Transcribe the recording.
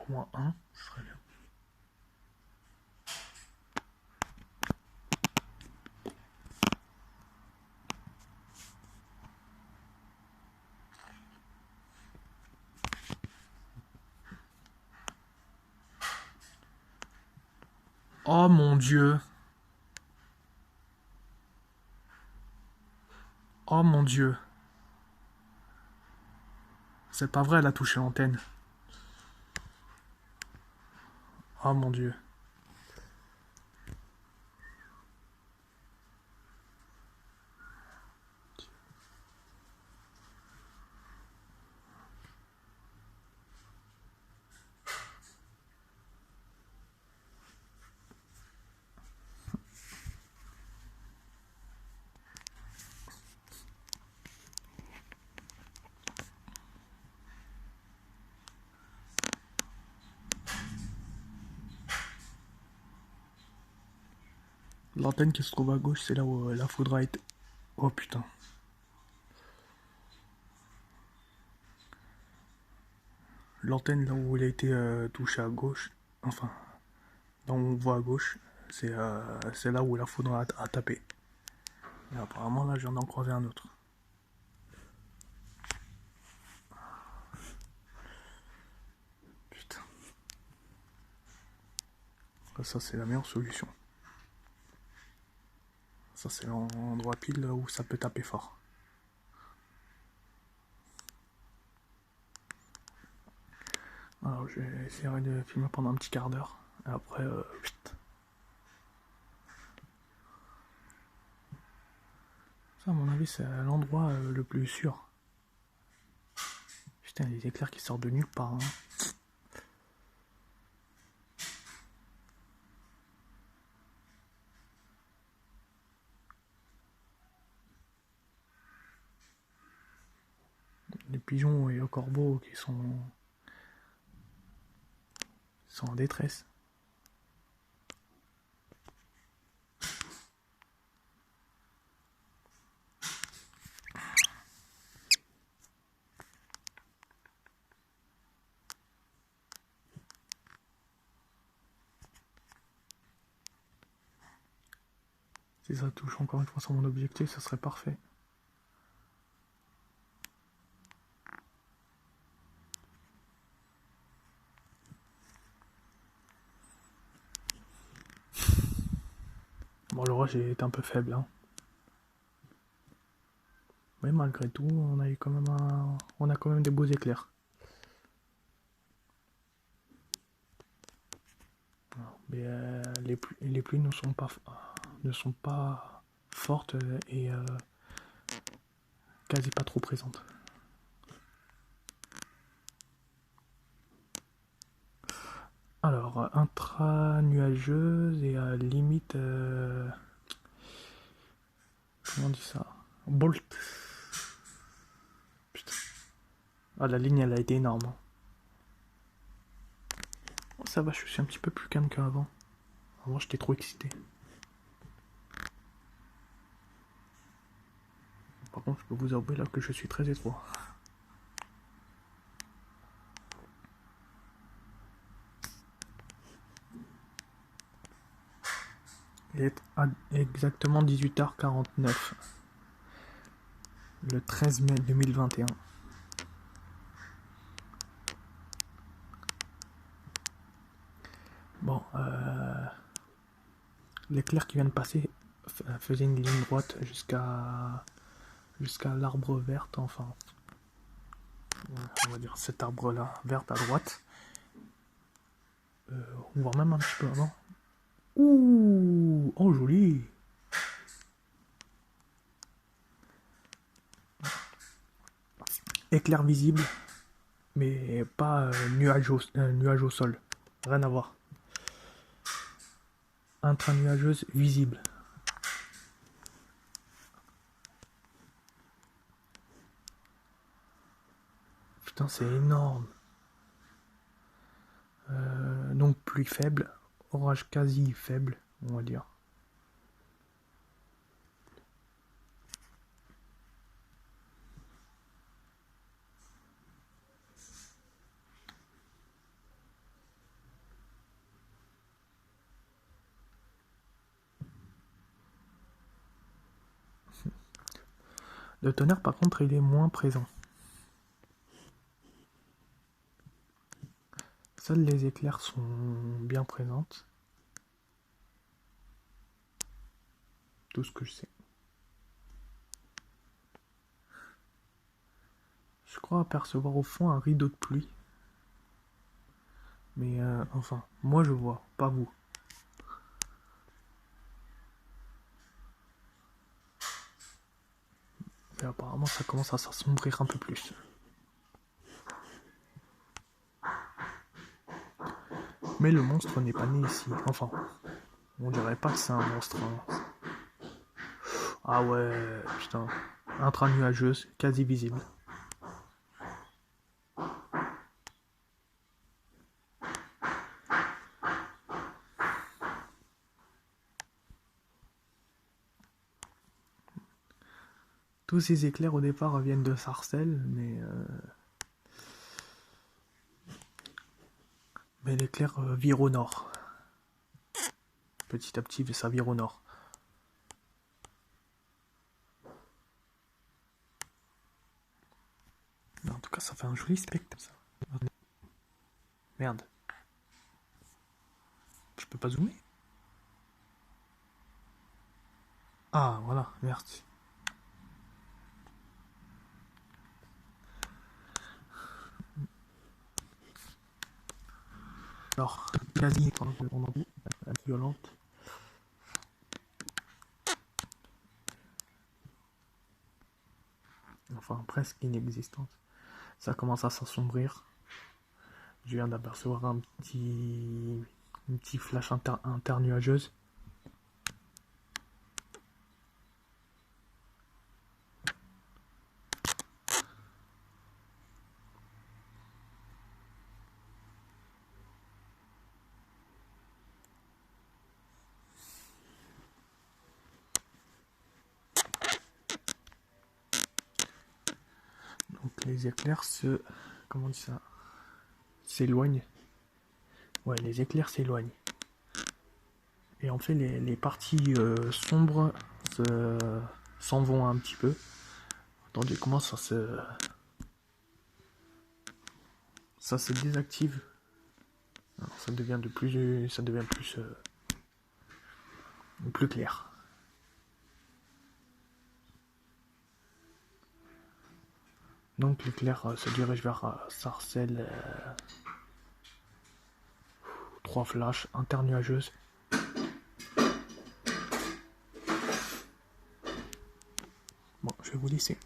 Au moins un, ce serait bien. Oh mon dieu. Oh mon dieu. C'est pas vrai, elle a touché l'antenne. Oh mon dieu. L'antenne qui se trouve à gauche, c'est là où la foudre a été. Oh putain. L'antenne là où il a été touché à gauche, enfin, là où on voit à gauche, c'est là où la foudre a tapé. Et apparemment là, je viens d'en croiser un autre. Putain. Ça, c'est la meilleure solution. Ça, c'est l'endroit pile où ça peut taper fort. Alors, je vais essayer de filmer pendant un petit quart d'heure. Et après, ça, à mon avis, c'est l'endroit le plus sûr. Putain, les éclairs qui sortent de nulle part. Hein. Les pigeons et les corbeaux qui sont en détresse. Si ça touche encore une fois sur mon objectif, ça serait parfait. Bon, l'orage est un peu faible. Hein. Mais malgré tout, on a quand même des beaux éclairs. Mais les pluies ne sont pas fortes et quasi pas trop présentes. Alors, intra-nuageuse et à limite... comment on dit ça? Bolt. Putain. Ah, la ligne, elle a été énorme. Oh, ça va, je suis un petit peu plus calme qu'avant. Avant, j'étais trop excité. Par contre, je peux vous avouer là que je suis très étroit. Il est exactement 18h49. Le 13 mai 2021. Bon, l'éclair qui vient de passer faisait une ligne droite jusqu'à l'arbre vert, enfin, on va dire cet arbre là, vert à droite. On voit même un petit peu avant. Ouh, oh joli. Éclair visible, mais pas nuage au sol. Rien à voir. Intranuageuse visible. Putain, c'est énorme. Donc pluie faible, orage quasi faible, on va dire. Le tonnerre, par contre, il est moins présent. Seules les éclairs sont bien présentes. Tout ce que je sais. Je crois apercevoir au fond un rideau de pluie. Mais enfin, moi je vois, pas vous. Et apparemment ça commence à s'assombrir un peu plus. Mais le monstre n'est pas né ici. Enfin, on dirait pas que c'est un monstre. Hein. Ah ouais, putain. Intra-nuageuse, quasi visible. Tous ces éclairs au départ viennent de Sarcelles, mais l'éclair vire au nord. Petit à petit, ça vire au nord. En tout cas, ça fait un joli spectacle, ça. Merde. Je peux pas zoomer? Ah, voilà, merci. Alors, quasi violente. Enfin, presque inexistante. Ça commence à s'assombrir. Je viens d'apercevoir un petit flash internuageuse. Donc les éclairs comment on dit ça? S'éloignent. Ouais, les éclairs s'éloignent. Et en fait, les parties sombres s'en vont un petit peu. Attendez, comment ça se désactive? Alors, ça devient plus clair. Donc l'éclair se dirige vers Sarcelles. 3 flashs internuageuses. Bon, je vais vous laisser.